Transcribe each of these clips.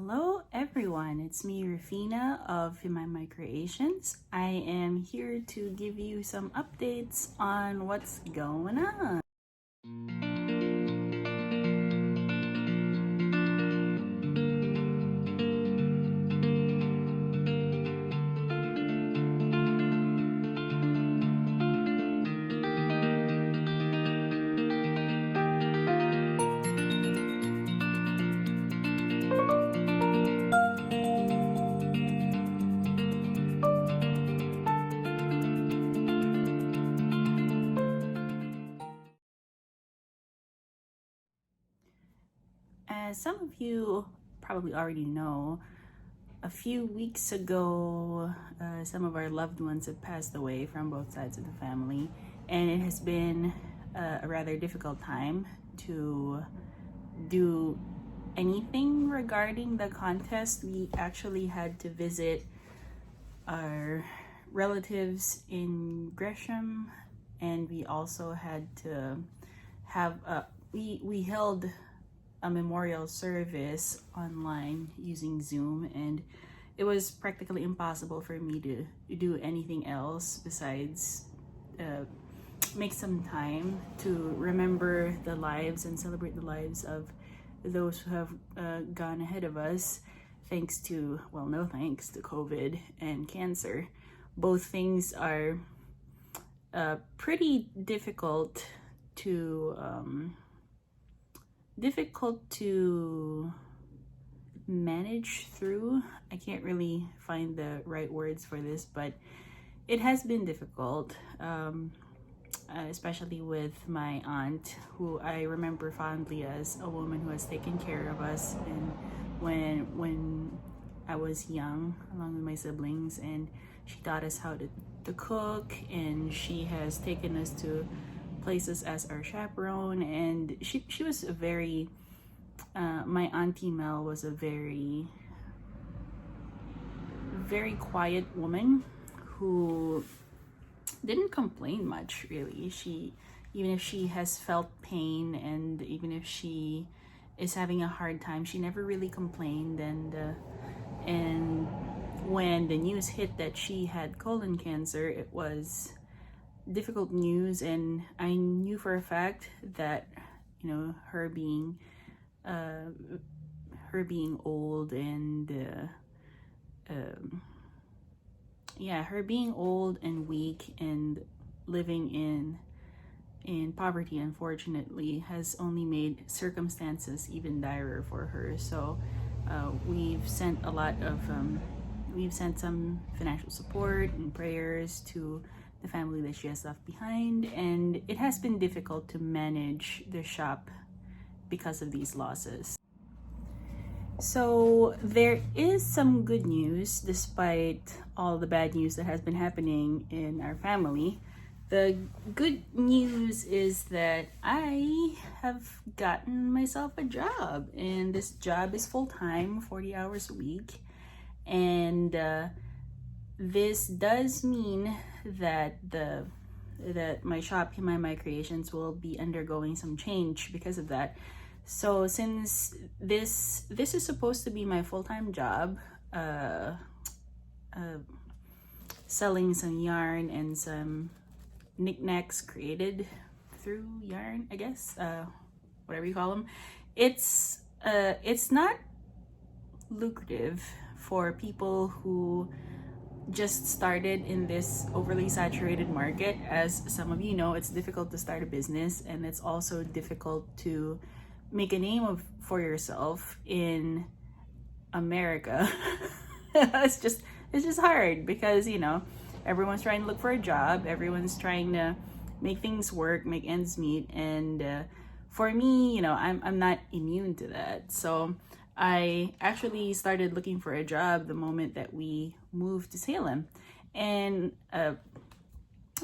Hello everyone, it's me Rafina of My Creations. I am here to give you some updates on what's going on. As some of you probably already know, a few weeks ago, some of our loved ones have passed away from both sides of the family, and it has been a rather difficult time to do anything regarding the contest. We actually had to visit our relatives in Gresham, and we also had to have we held a memorial service online using Zoom, and it was practically impossible for me to do anything else besides make some time to remember the lives and celebrate the lives of those who have gone ahead of us, thanks to, well, no thanks to COVID and cancer. Both things are pretty difficult to manage through. I can't really find the right words for this, but it has been difficult, especially with my aunt, who I remember fondly as a woman who has taken care of us and when I was young, along with my siblings, and she taught us how to cook, and she has taken us to places as our chaperone, and she was a very my auntie Mel was a very quiet woman who didn't complain much, really. Even if she has felt pain, and even if she is having a hard time, she never really complained. And when the news hit that she had colon cancer, it was difficult news, and I knew for a fact that, you know, her being old and her being old and weak and living in poverty, unfortunately, has only made circumstances even direr for her. So we've sent some financial support and prayers to the family that she has left behind, and it has been difficult to manage the shop because of these losses. So there is some good news despite all the bad news that has been happening in our family. The good news is that I have gotten myself a job, and this job is full-time, 40 hours a week, and this does mean that my shop, My Creations, will be undergoing some change because of that. So since this is supposed to be my full-time job, selling some yarn and some knickknacks created through yarn, I guess, whatever you call them, it's not lucrative for people who just started in this overly saturated market. As some of you know, it's difficult to start a business, and it's also difficult to make a name for yourself in America. it's just hard because, you know, everyone's trying to look for a job, everyone's trying to make things work, make ends meet, and for me, you know, I'm not immune to that. So I actually started looking for a job the moment that we moved to Salem, and I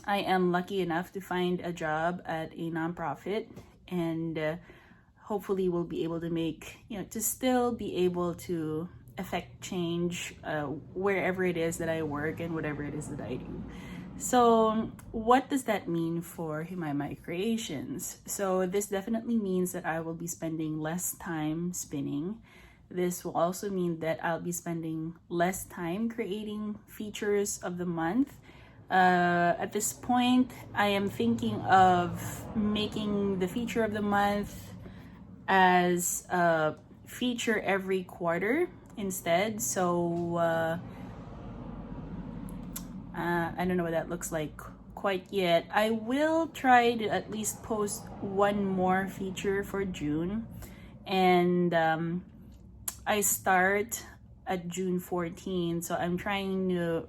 am lucky enough to find a job at a nonprofit, and hopefully we'll be able to make, you know, to still be able to affect change wherever it is that I work and whatever it is that I do. So what does that mean for My Creations? So this definitely means that I will be spending less time spinning, this will also mean that I'll be spending less time creating features of the month. At this point, I am thinking of making the feature of the month as a feature every quarter instead. So I don't know what that looks like quite yet. I will try to at least post one more feature for June, and I start at June 14, so I'm trying to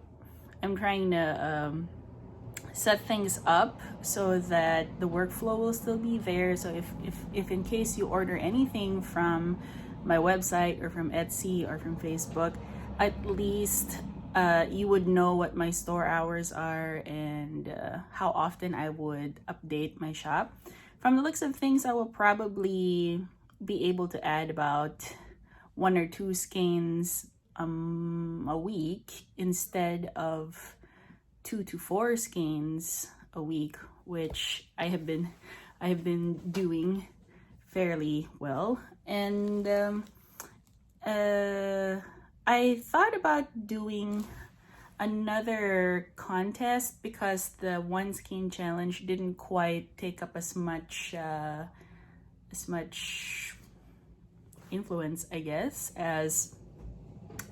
set things up so that the workflow will still be there. So if in case you order anything from my website or from Etsy or from Facebook, at least you would know what my store hours are and how often I would update my shop. From the looks of things, I will probably be able to add about 1 or 2 skeins a week instead of 2 to 4 skeins a week, which I have been doing fairly well. And I thought about doing another contest because the 1 skein challenge didn't quite take up as much influence, I guess, as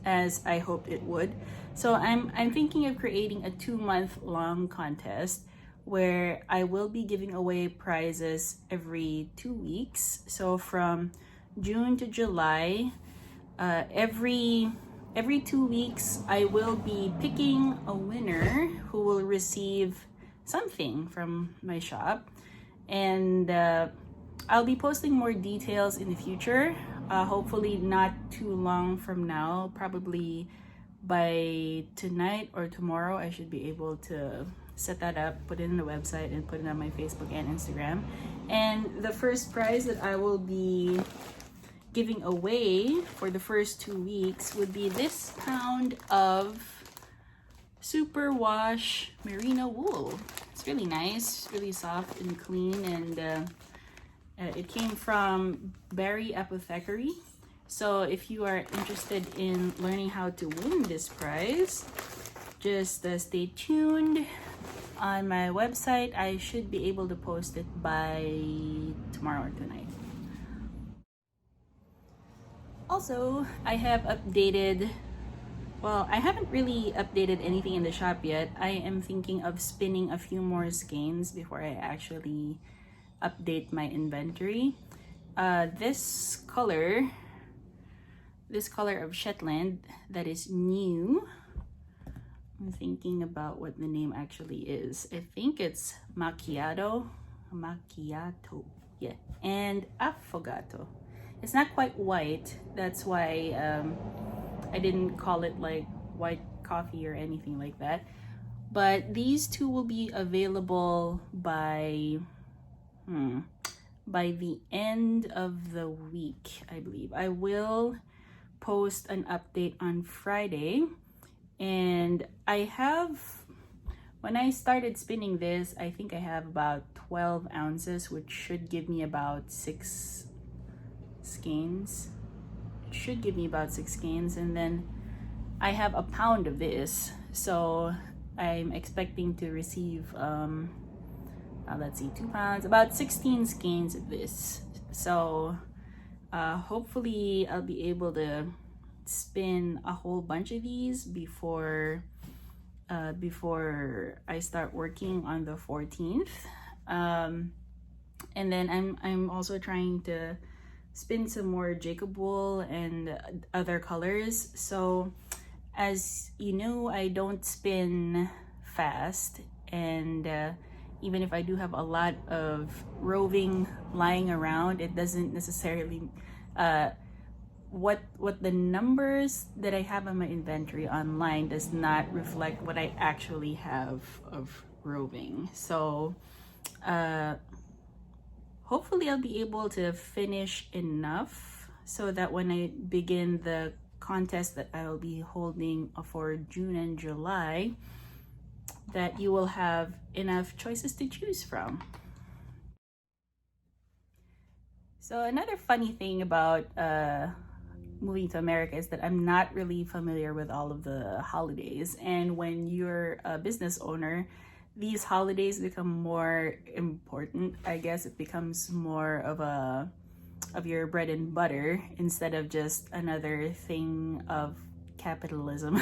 I hoped it would. So I'm thinking of creating a 2-month-long contest where I will be giving away prizes every 2 weeks. So from June to July, every 2 weeks, I will be picking a winner who will receive something from my shop, and I'll be posting more details in the future. Hopefully not too long from now, probably by tonight or tomorrow. I should be able to set that up, put it in the website, and put it on my Facebook and Instagram. And the first prize that I will be giving away for the first 2 weeks would be this pound of superwash merino wool. It's really nice, really soft and clean, and it came from Berry Apothecary. So if you are interested in learning how to win this prize, just stay tuned on my website. I should be able to post it by tomorrow or tonight. Also, I have updated, well, I haven't really updated anything in the shop yet. I am thinking of spinning a few more skeins before I actually update my inventory. This color of Shetland that is new, I'm thinking about what the name actually is. I think it's macchiato, yeah, and affogato. It's not quite white, that's why I didn't call it like white coffee or anything like that. But these two will be available by the end of the week, I believe. I will post an update on Friday, and when I started spinning this, I think I have about 12 ounces, which should give me about 6 skeins. It should give me about 6 skeins, and then I have a pound of this, so I'm expecting to receive let's see, 2 pounds, about 16 skeins of this. So hopefully I'll be able to spin a whole bunch of these before I start working on the 14th. And then I'm also trying to spin some more Jacob wool and other colors. So as you know, I don't spin fast, and even if I do have a lot of roving lying around, it doesn't necessarily what the numbers that I have on my inventory online does not reflect what I actually have of roving. So hopefully I'll be able to finish enough so that when I begin the contest that I will be holding for June and July, that you will have enough choices to choose from. So another funny thing about moving to America is that I'm not really familiar with all of the holidays. And when you're a business owner, these holidays become more important. I guess it becomes more of your bread and butter instead of just another thing of capitalism.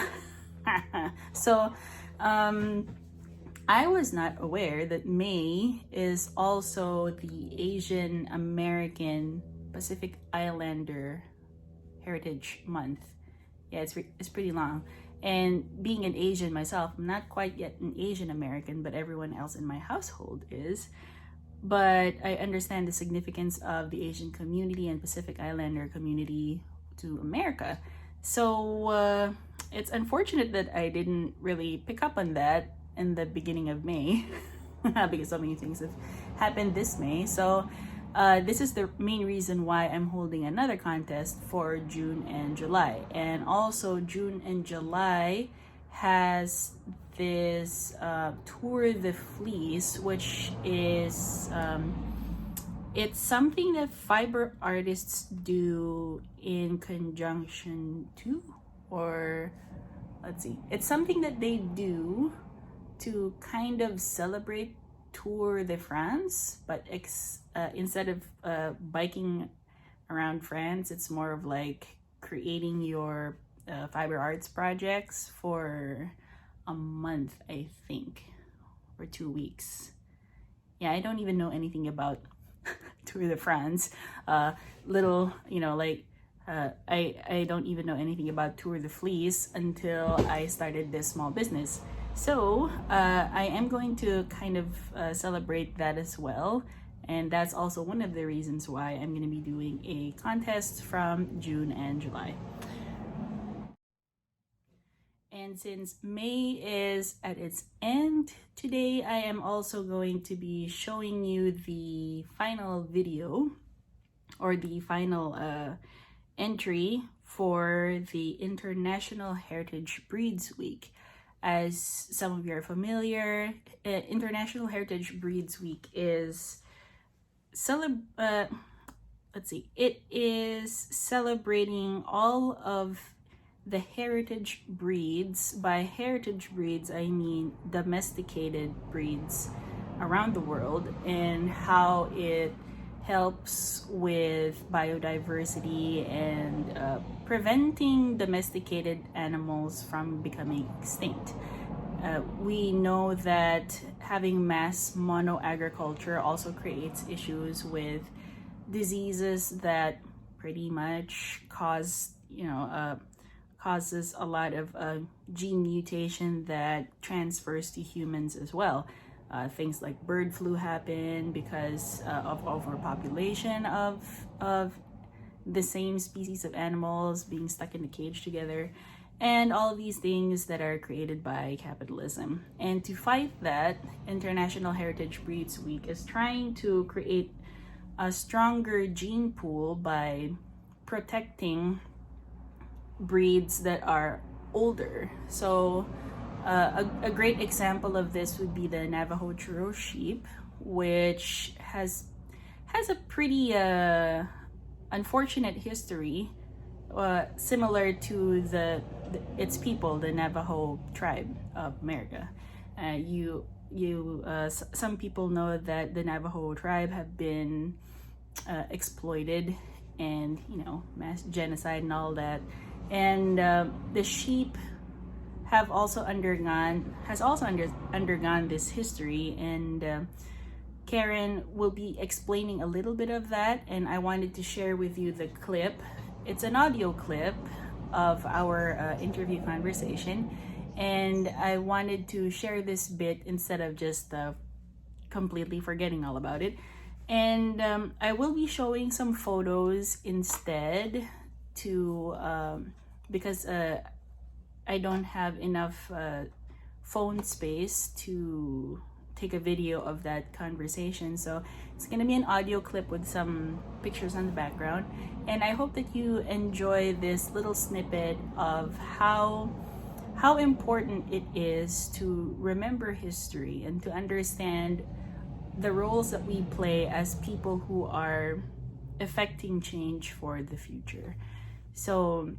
So I was not aware that May is also the Asian American Pacific Islander Heritage Month. Yeah, it's pretty long. And being an Asian myself, I'm not quite yet an Asian American, but everyone else in my household is. But I understand the significance of the Asian community and Pacific Islander community to America. So it's unfortunate that I didn't really pick up on that in the beginning of May because so many things have happened this May. So this is the main reason why I'm holding another contest for June and July. And also June and July has this Tour de Fleece, which is it's something that fiber artists do in conjunction to, or let's see, it's something that they do to kind of celebrate Tour de France, but instead of biking around France, it's more of like creating your fiber arts projects for a month, I think, or 2 weeks. Yeah, I don't even know anything about Tour de France. Little, you know, like I don't even know anything about Tour de Fleece until I started this small business. So I am going to kind of celebrate that as well. And that's also one of the reasons why I'm going to be doing a contest from June and July. And since May is at its end, today I am also going to be showing you the final video or the final entry for the International Heritage Breeds Week. As some of you are familiar, International Heritage Breeds Week is it is celebrating all of the heritage breeds. By heritage breeds, I mean domesticated breeds around the world, and how it helps with biodiversity and preventing domesticated animals from becoming extinct. We know that having mass mono-agriculture also creates issues with diseases that pretty much causes a lot of gene mutation that transfers to humans as well. Things like bird flu happen because of overpopulation of the same species of animals being stuck in a cage together, and all of these things that are created by capitalism. And to fight that, International Heritage Breeds Week is trying to create a stronger gene pool by protecting breeds that are older. So a great example of this would be the Navajo Churro sheep, which has a pretty unfortunate history, similar to its people, the Navajo tribe of America. Some people know that the Navajo tribe have been exploited and, mass genocide and all that. And the sheep has also undergone this history, and Karen will be explaining a little bit of that, and I wanted to share with you the clip. It's an audio clip of our interview conversation, and I wanted to share this bit instead of just completely forgetting all about it. And I will be showing some photos instead because I don't have enough phone space to take a video of that conversation. So it's gonna be an audio clip with some pictures on the background. And I hope that you enjoy this little snippet of how important it is to remember history and to understand the roles that we play as people who are affecting change for the future. So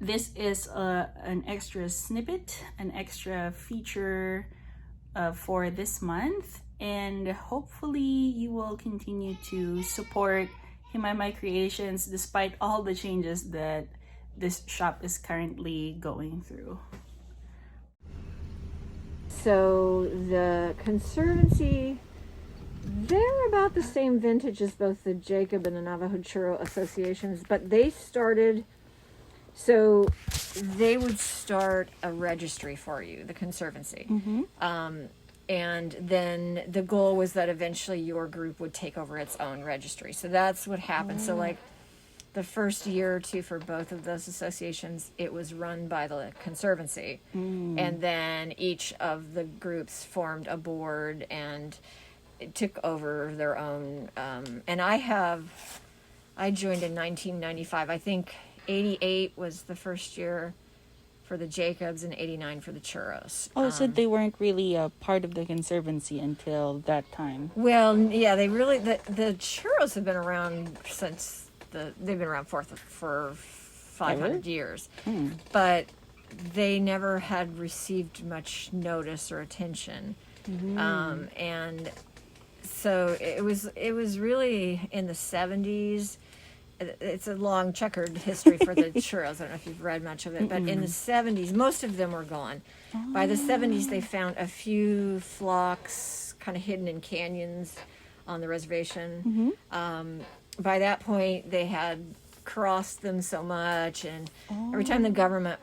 this is an extra snippet, an extra feature for this month, and hopefully you will continue to support Himay Creations despite all the changes that this shop is currently going through. So the Conservancy, they're about the same vintage as both the Jacob and the Navajo Churro associations, but they started, so they would start a registry for you, the Conservancy. And then the goal was that eventually your group would take over its own registry. So that's what happened. So like the first year or two for both of those associations, it was run by the Conservancy. And then each of the groups formed a board and it took over their own. And I joined in 1995. I think 88 was the first year for the Jacobs and 89 for the Churros. Oh, so they weren't really a part of the Conservancy until that time. Well, yeah, they really, the Churros have been around since they've been around for 500 years. But they never had received much notice or attention. And so it was really in the 70s. It's a long checkered history for the churros. I don't know if you've read much of it, but in the 70s, most of them were gone. By the 70s, they found a few flocks kind of hidden in canyons on the reservation. By that point, they had crossed them so much, and every time the government,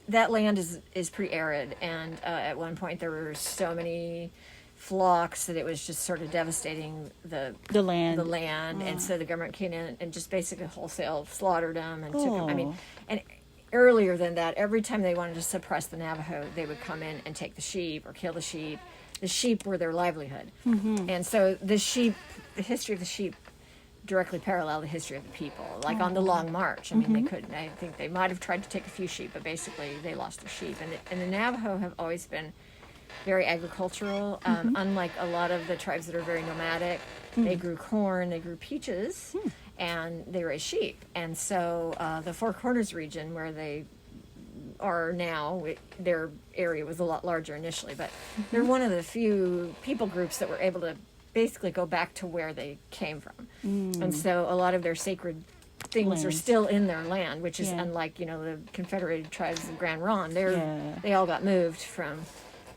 that land is pretty arid, and at one point there were so many flocks that it was just sort of devastating the land. And so the government came in and just basically wholesale slaughtered them and took them. I mean, and earlier than that, every time they wanted to suppress the Navajo, they would come in and take the sheep or kill the sheep. The sheep were their livelihood. And so the history of the sheep directly parallel the history of the people. Like on the Long March, I mean, they couldn't, I think they might have tried to take a few sheep, but basically they lost their sheep. And the Navajo have always been very agricultural, unlike a lot of the tribes that are very nomadic. They grew corn, they grew peaches, and they raised sheep. And so the Four Corners region, where they are now, their area was a lot larger initially, but they're one of the few people groups that were able to basically go back to where they came from. And so a lot of their sacred things are still in their land, which is unlike, the Confederated tribes of Grand Ronde. They all got moved from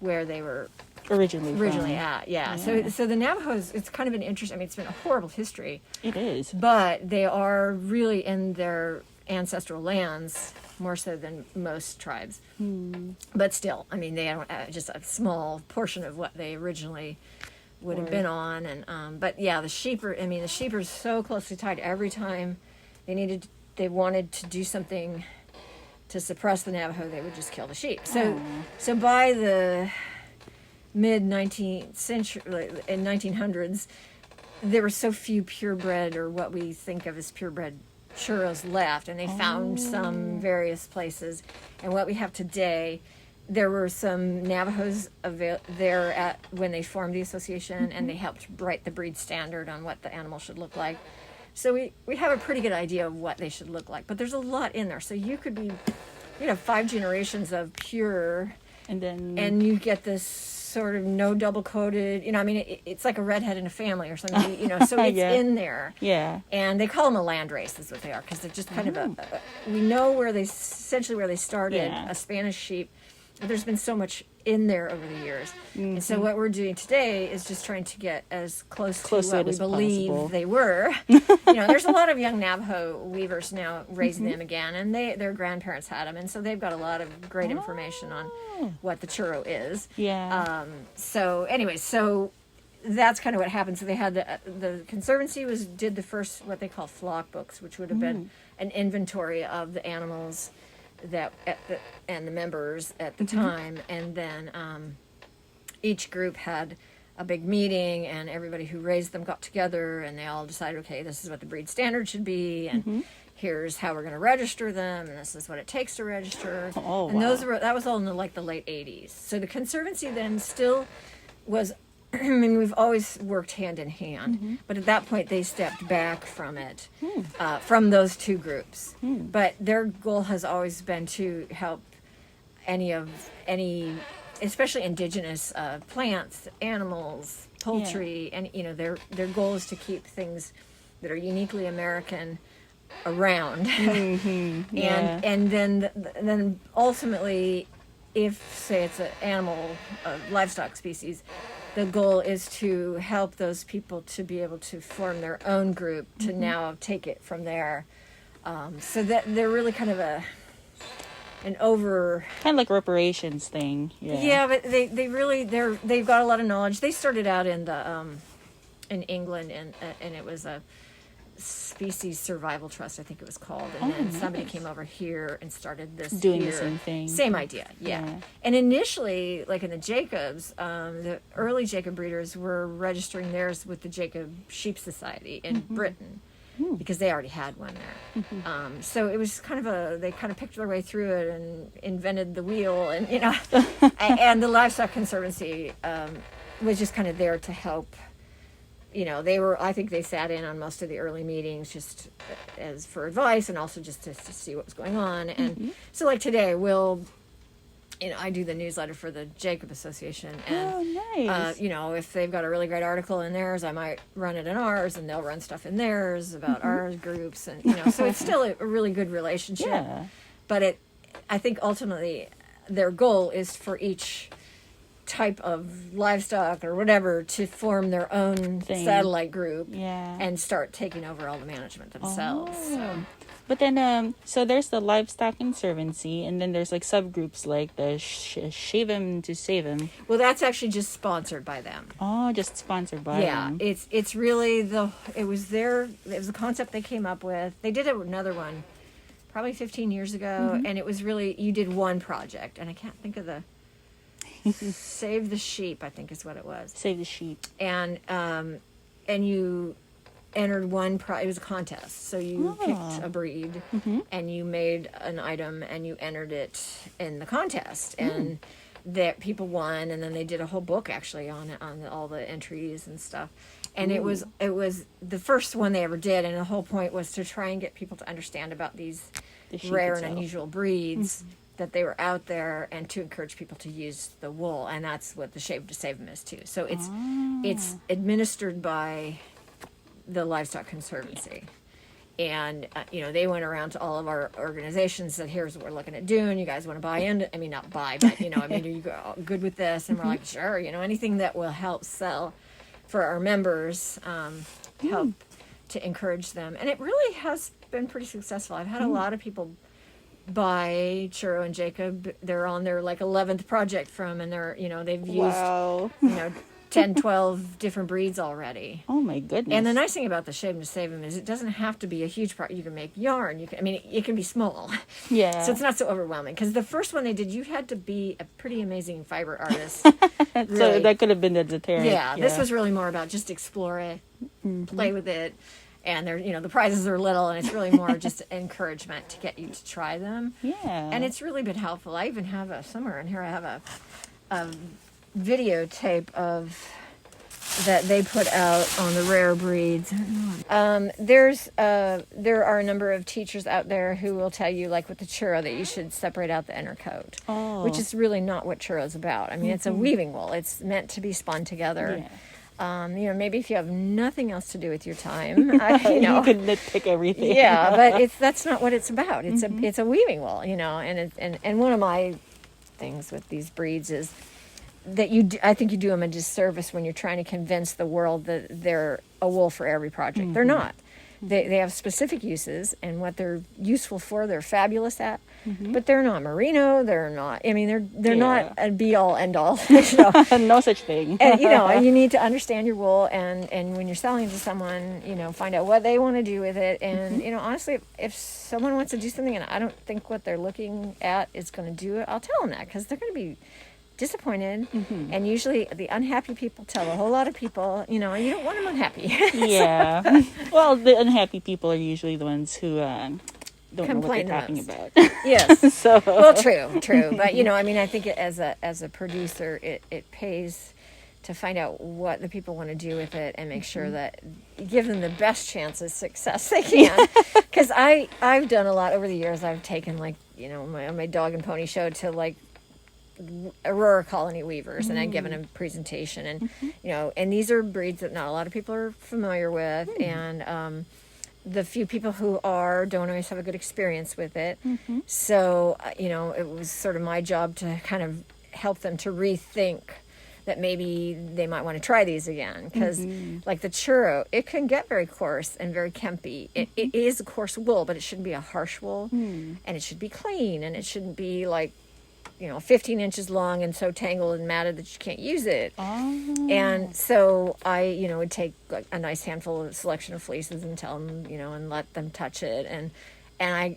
where they were originally at. So the Navajos, it's kind of an interesting, I mean, it's been a horrible history. It is. But they are really in their ancestral lands more so than most tribes. But still, I mean, they don't just a small portion of what they originally would have been on. And but yeah, the sheep are so closely tied. Every time they wanted to do something to suppress the Navajo, they would just kill the sheep. So by the mid 19th century, in 1900s, there were so few purebred, or what we think of as purebred churros left, and they found some various places. And what we have today, there were some Navajos there at when they formed the association, and they helped write the breed standard on what the animal should look like. So we have a pretty good idea of what they should look like, but there's a lot in there. So you could be, 5 generations of pure, and you get this sort of no double coated, it's like a redhead in a family or something, so it's in there. Yeah. And they call them a land race is what they are, because they're just kind of we know essentially where they started, a Spanish sheep. There's been so much in there over the years. And so what we're doing today is just trying to get as close to what we believe possible. They were. There's a lot of young Navajo weavers now raising them again, and their grandparents had them, and so they've got a lot of great information on what the churro is. Yeah. So that's kind of what happened. So they had the Conservancy did the first, what they call flock books, which would have been an inventory of the animals and the members at the time, and then each group had a big meeting, and everybody who raised them got together, and they all decided, okay, this is what the breed standard should be, and here's how we're going to register them, and this is what it takes to register. That was all in the late 80s. So the Conservancy then still was I mean, we've always worked hand in hand, but at that point they stepped back from it, from those two groups. But their goal has always been to help any, especially indigenous plants, animals, poultry, and their goal is to keep things that are uniquely American around, and then ultimately, if say it's an animal, livestock species, the goal is to help those people to be able to form their own group to now take it from there. So that they're really kind of kind of like reparations thing. But they've got a lot of knowledge. They started out in the in England, and it was a species survival trust, I think it was called, and then somebody came over here and started this doing here. The same thing, same idea. And initially, like in the Jacobs, the early Jacob breeders were registering theirs with the Jacob Sheep Society in Britain, because they already had one there. So it was kind of they kind of picked their way through it and invented the wheel, and and the Livestock Conservancy was just kind of there to help. I think they sat in on most of the early meetings just as for advice, and also just to see what was going on. And so like today I do the newsletter for the Jacob Association, and nice. If they've got a really great article in theirs, I might run it in ours, and they'll run stuff in theirs about our groups, and so it's still a really good relationship. But I think ultimately their goal is for each type of livestock or whatever to form their own satellite group and start taking over all the management themselves. But then so there's the Livestock Conservancy, and then there's like subgroups like the Shave 'em to Save 'em. Well, that's actually just sponsored by them. Just sponsored by them. It's really it was a concept they came up with. They did another one probably 15 years ago, and it was really, you did one project, and I can't think of the Save the Sheep, I think is what it was. Save the Sheep. And you entered it was a contest. So you picked a breed, and you made an item, and you entered it in the contest. And that people won, and then they did a whole book actually on all the entries and stuff. And it was the first one they ever did, and the whole point was to try and get people to understand about these rare and unusual breeds. That they were out there, and to encourage people to use the wool, and that's what the Shave to Save 'em is too. So it's administered by the Livestock Conservancy, and they went around to all of our organizations, said, "Here's what we're looking at doing. You guys want to buy into? I mean, not buy, but are you good with this?" And we're like, "Sure. Anything that will help sell for our members, help to encourage them." And it really has been pretty successful. I've had a lot of people by Churro and Jacob. They're on their 11th project and they're they've used 10, 12 different breeds already. Oh my goodness. And the nice thing about the Shave 'em to Save 'em is it doesn't have to be a huge part. You can make yarn. It can be small. Yeah. So it's not so overwhelming, because the first one they did, you had to be a pretty amazing fiber artist. Really. So that could have been the deterrent. Yeah, this was really more about just explore it, play with it. And they're, the prizes are little, and it's really more just encouragement to get you to try them. Yeah. And it's really been helpful. I even have somewhere in here, I have a videotape of that they put out on the rare breeds. There are a number of teachers out there who will tell you, like with the churro, that you should separate out the inner coat, which is really not what churro is about. It's a weaving wool. It's meant to be spun together. Yeah. Maybe if you have nothing else to do with your time, you can nitpick everything. Yeah, but that's not what it's about. It's a weaving wool, and one of my things with these breeds is that I think you do them a disservice when you're trying to convince the world that they're a wool for every project. They're not. They have specific uses, and what they're useful for, they're fabulous at. But they're not merino. They're not. They're not a be all end all. No such thing. And you need to understand your wool, and when you're selling it to someone, find out what they want to do with it. And honestly, if someone wants to do something and I don't think what they're looking at is going to do it, I'll tell them that, because they're going to be disappointed, and usually the unhappy people tell a whole lot of people, and you don't want them unhappy. Yeah. Well, the unhappy people are usually the ones who don't know what they're talking about. Yes. So. Well, true. But I think as a producer, it pays to find out what the people want to do with it and make sure that give them the best chance of success they can. Because I've done a lot over the years. I've taken like, you know, my dog and pony show to like Aurora colony weavers, and I've given a presentation, and you know, and these are breeds that not a lot of people are familiar with, and the few people who are don't always have a good experience with it. So you know, it was sort of my job to kind of help them to rethink that maybe they might want to try these again, because like the churro, it can get very coarse and very kempy. It is a coarse wool, but it shouldn't be a harsh wool, and it should be clean, and it shouldn't be like, you know, 15 inches long and so tangled and matted that you can't use it. And so I, you know, would take like a nice handful of selection of fleeces and tell them, you know, and let them touch it. And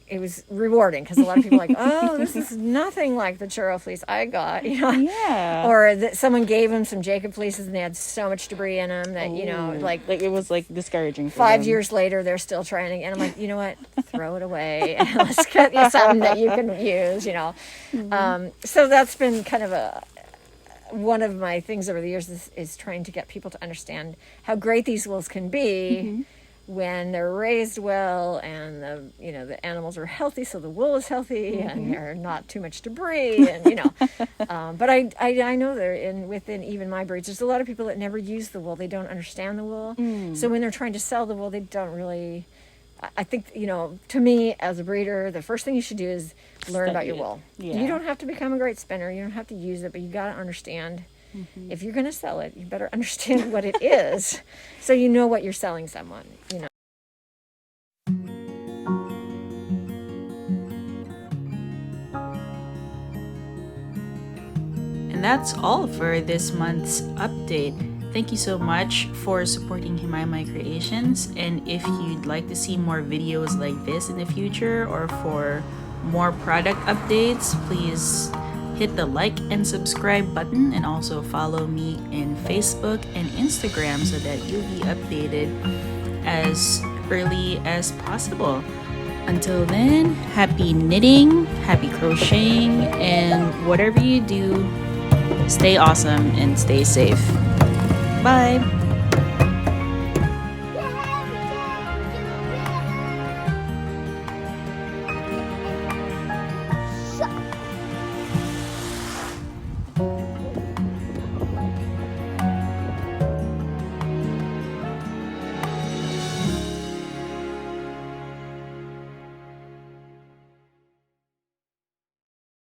it was rewarding, because a lot of people are like, oh, this is nothing like the churro fleece I got, you know. Yeah. Or that someone gave them some Jacob fleeces and they had so much debris in them that, you know, like it was like discouraging for 5 them. years later, they're still trying again. I'm like, you know what? Throw it away and let's get you something that you can use, you know. So that's been kind of one of my things over the years is trying to get people to understand how great these wools can be when they're raised well, and the animals are healthy, so the wool is healthy, and there's not too much debris, and you know. But I know within even my breeds, there's a lot of people that never use the wool. They don't understand the wool, so when they're trying to sell the wool, they don't really. I think, you know, to me as a breeder, the first thing you should do is learn about your wool. Yeah. You don't have to become a great spinner. You don't have to use it, but you got to understand. If you're going to sell it, you better understand what it is, so you know what you're selling someone, you know. And that's all for this month's update. Thank you so much for supporting Jemima Creations, and if you'd like to see more videos like this in the future, or for more product updates, please hit the like and subscribe button, and also follow me in Facebook and Instagram so that you'll be updated as early as possible. Until then, happy knitting, happy crocheting, and whatever you do, stay awesome and stay safe. Bye!